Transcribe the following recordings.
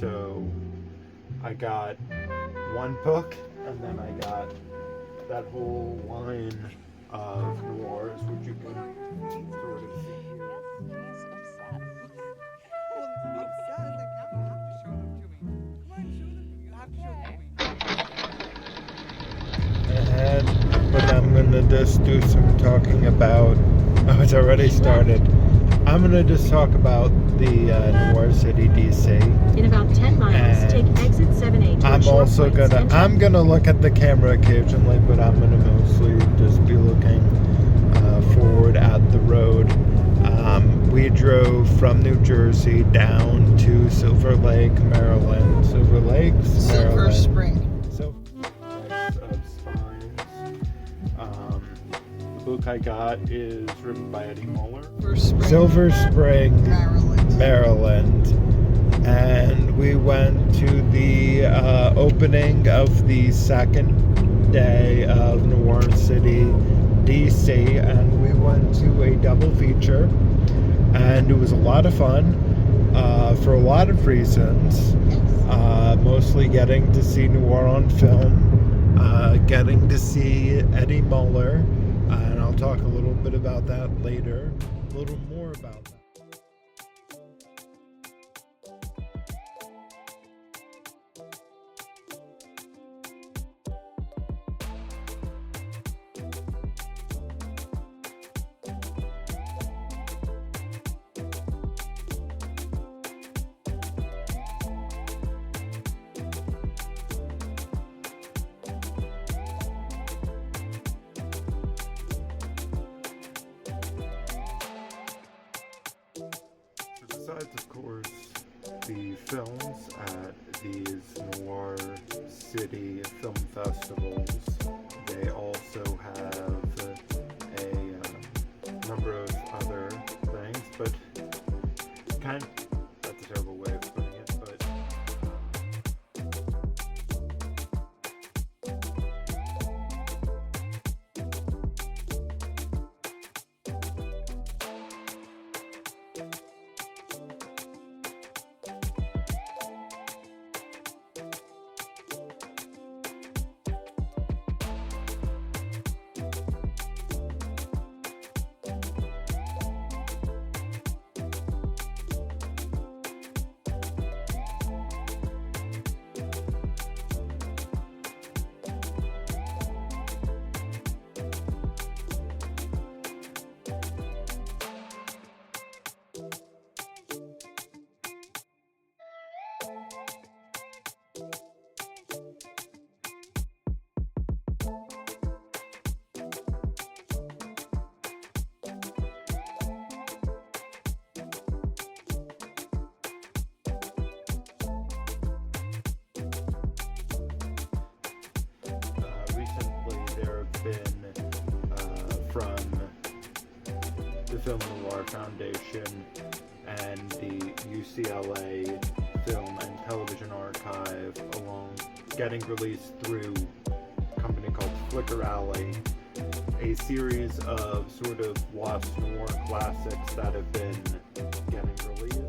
So I got one book, and then I got that whole line of noirs, which you can sort of see here. He's obsessed. But I'm gonna just do some talking about. Oh, it's already started. I'm gonna just talk about the Noir City DC. In about 10 miles, take exit 7A. I'm gonna look at the camera occasionally, but I'm gonna mostly just be looking forward at the road. We drove from New Jersey down to Silver Lake, Maryland. Silver Lakes, Silver Spring. Of spines. The book I got is written by Eddie Muller. Silver Spring, Maryland. And we went to the opening of the second day of Noir City DC, and we went to a double feature, and it was a lot of fun for a lot of reasons. Mostly getting to see Noir on film, getting to see Eddie Muller, and I'll talk a little bit about that later, a little more about that. Besides, of course, the films at these Noir City film festivals, they also have a number of other things, but that's a terrible way of putting it, but been from the Film Noir Foundation and the UCLA Film and Television Archive, along getting released through a company called Flicker Alley, a series of sort of lost noir classics that have been getting released.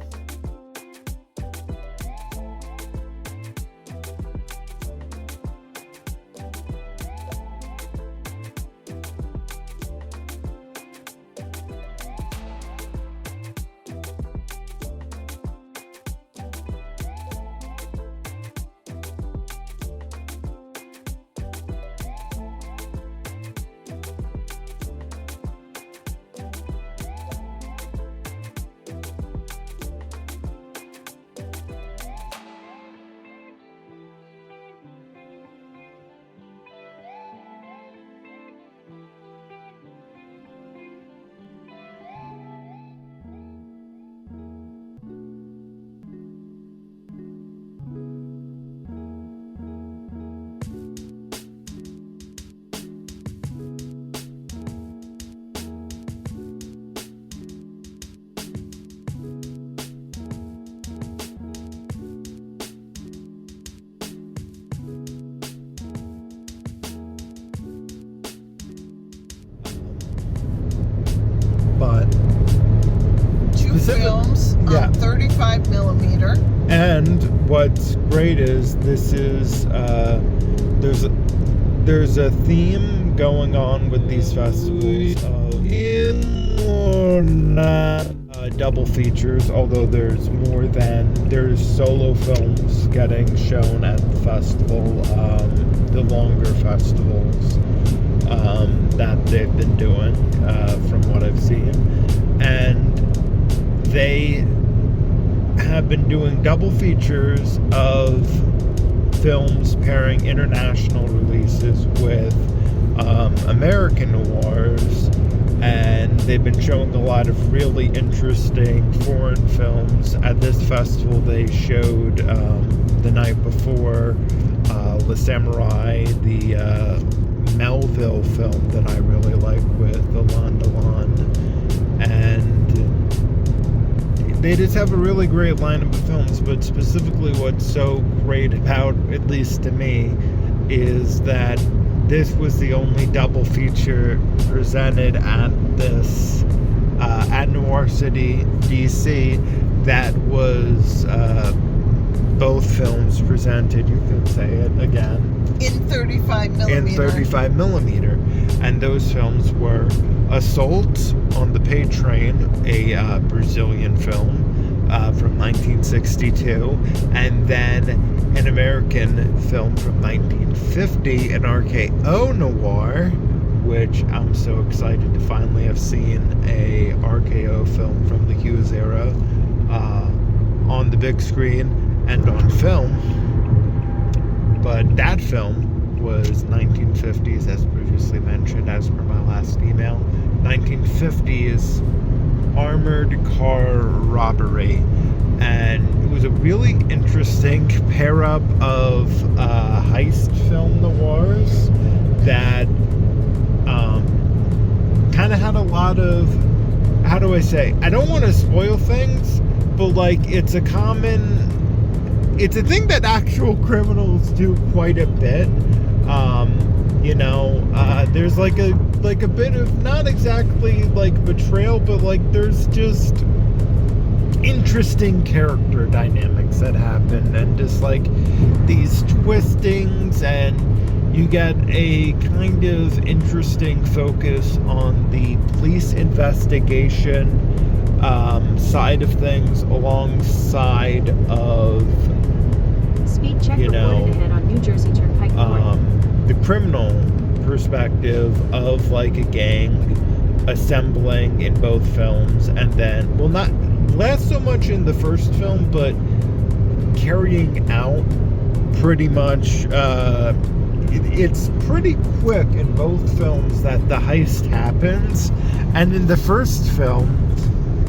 But two films on 35 millimeter. And what's great is this is there's a theme going on with these festivals of double features, although there's solo films getting shown at the festival, the longer festivals that they've been doing, from what I've seen. And they have been doing double features of films pairing international releases with American noirs, and they've been showing a lot of really interesting foreign films. At this festival they showed the night before Le Samurai, the Melville film that I really like with Alain Delon, and they just have a really great lineup of films. But specifically what's so great about, at least to me, is that this was the only double feature presented at this at Noir City DC that was both films presented, you can say it again, In 35 millimeter. in 35 millimeter. And those films were Assault on the Pay Train, a Brazilian film from 1962, and then an American film from 1950, an RKO noir, which I'm so excited to finally have seen a RKO film from the Hughes era on the big screen and on film. But that film was 1950s, as previously mentioned, as per my last email. 1950s armored car robbery. And it was a really interesting pair-up of heist film noirs that kind of had a lot of, how do I say, I don't want to spoil things, but like it's a thing that actual criminals do quite a bit. There's like a bit of, not exactly like betrayal, but like there's just interesting character dynamics that happen, and just like these twistings, and you get a kind of interesting focus on the police investigation side of things, alongside of Speed check reported ahead on New Jersey Turnpike North. the criminal perspective of like a gang assembling in both films, and then, well, not less so much in the first film, but carrying out pretty much, it's pretty quick in both films that the heist happens, and in the first film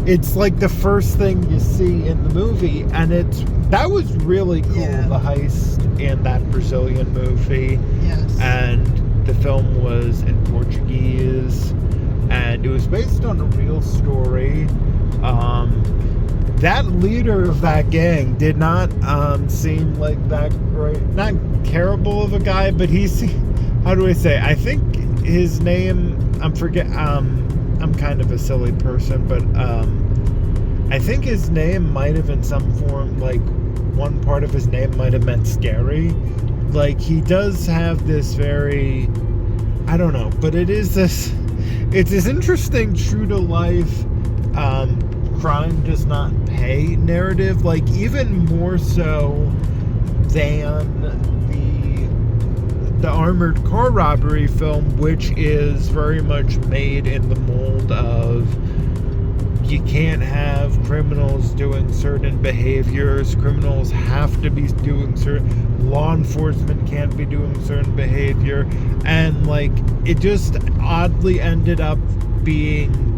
it's like the first thing you see in the movie, and that was really cool. Yeah. The heist in that Brazilian movie. Yes. And the film was in Portuguese, and it was based on a real story. That leader of that gang did not seem like that great, not terrible of a guy, but how do I say, I think his name, I'm kind of a silly person, but I think his name might have in some form, like one part of his name might have meant scary. Like he does have this very, I don't know, but it's this interesting true to life crime does not pay narrative, like even more so than the armored car robbery film, which is very much made in the mold of, you can't have criminals doing certain behaviors, criminals have to be doing law enforcement can't be doing certain behavior, and like it just oddly ended up being,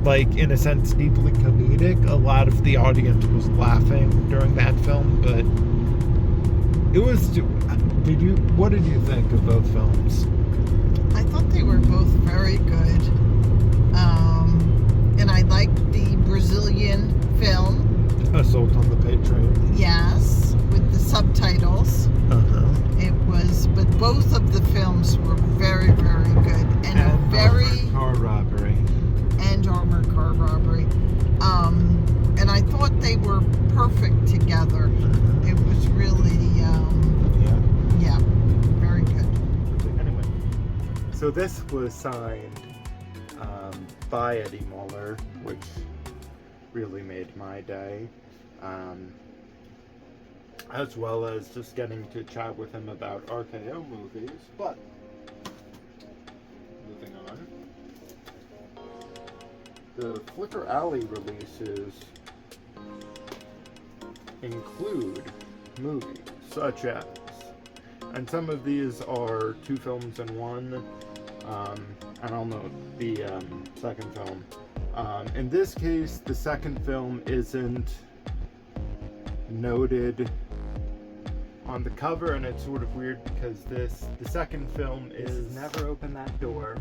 like, in a sense, deeply comedic. A lot of the audience was laughing during that film, but it was, what did you think of both films? I thought they were both very good. And I liked the Brazilian film. Assault on the Pay Train. Yes, with the subtitles. But both of the films were very, very good. And Armored Car Robbery. And Armored Car Robbery. And I thought they were perfect together. It So this was signed by Eddie Muller, which really made my day. As well as just getting to chat with him about RKO movies. But moving on, the Flicker Alley releases include movies such as, and some of these are 2 films in one. I don't know the second film. In this case, the second film isn't noted on the cover, and it's sort of weird because the second film is Never Open That Door,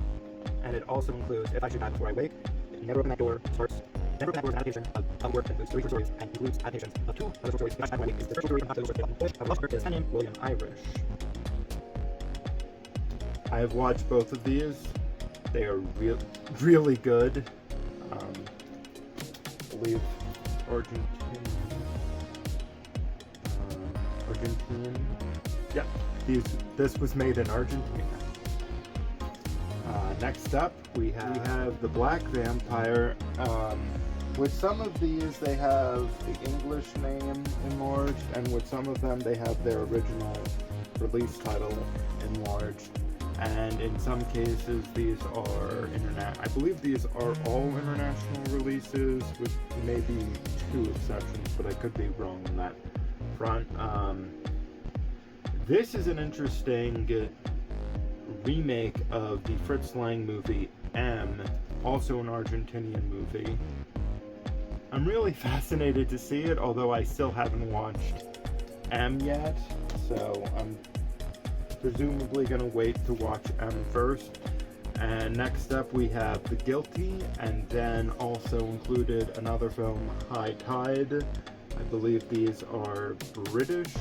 and it also includes If I Should Die Before I Wake. Never Open That Door starts. Never Open That Door is an adaptation of work that includes 3 short stories and includes adaptations of 2 other short stories. If I Should Die Before I Wake is the first short story from the book of Love is named William Irish. I have watched both of these. They are really good. I believe Argentine. Yeah, this was made in Argentina. Next up, we have The Black Vampire. With some of these, they have the English name enlarged, and with some of them, they have their original release title enlarged. And in some cases, these are I believe these are all international releases, with maybe 2 exceptions, but I could be wrong on that front. This is an interesting remake of the Fritz Lang movie M, also an Argentinian movie. I'm really fascinated to see it, although I still haven't watched M yet, so I'm presumably going to wait to watch M first. And next up we have The Guilty, and then also included another film, High Tide. I believe these are British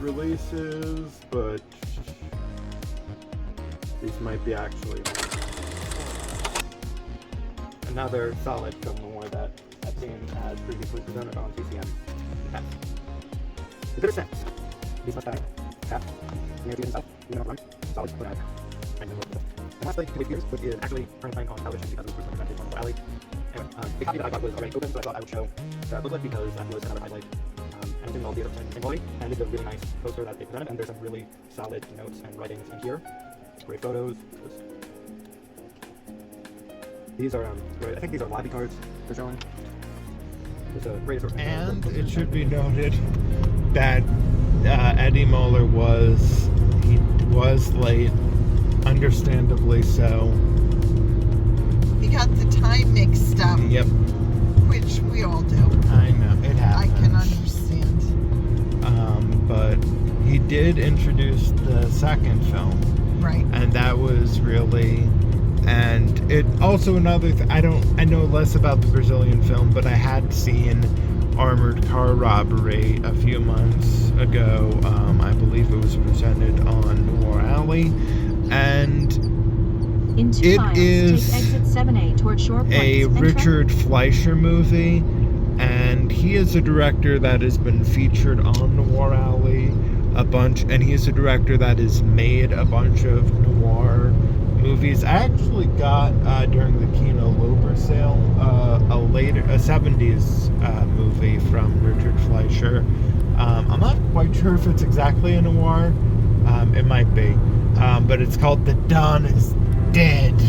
releases, but these might be actually Another solid film noir that I've seen as previously presented on TCM in the past. The Bitter Sense. Beast Must Die. Tap. Near the South. You know, Run. Solid. But and lastly, Two Way Fears, which is actually currently playing on television because it was presented on Kaale. Anyway, the copy that I got was already open, so I thought I would show the booklet because that was another highlight. And it's in all theater and quality, and it's a really nice poster that they presented, and there's some really solid notes and writings in here. Great photos. These are great. I think these are lobby cards they're showing. There's a great assortment. And it should be noted that Eddie Muller was late, understandably so. He got the time mixed up. Yep. Which we all do. I know, it happens. I can understand. But he did introduce the second film. Right. And that was really... And it also another I know less about the Brazilian film, but I had seen Armored Car Robbery a few months ago. I believe it was presented on Noir Alley, and In 2 it miles, is take exit 7A toward Shore Point. a Richard Fleischer movie, and he is a director that has been featured on Noir Alley a bunch, and he is a director that has made a bunch of noir movies. I actually got during the Kino Lorber sale a 70s movie from Richard Fleischer. I'm not quite sure if it's exactly a noir. It might be, but it's called The Dawn Is Dead.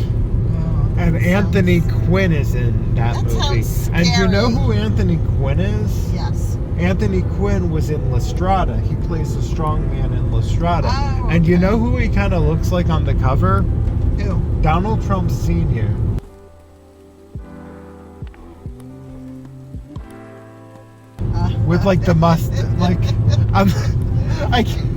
And Anthony Quinn is in that movie. And you know who Anthony Quinn is? Yes. Anthony Quinn was in La Strada. He plays a strongman in La Strada. Oh, and you know who he kind of looks like on the cover? Who? Donald Trump Sr. With like the must, like I can't.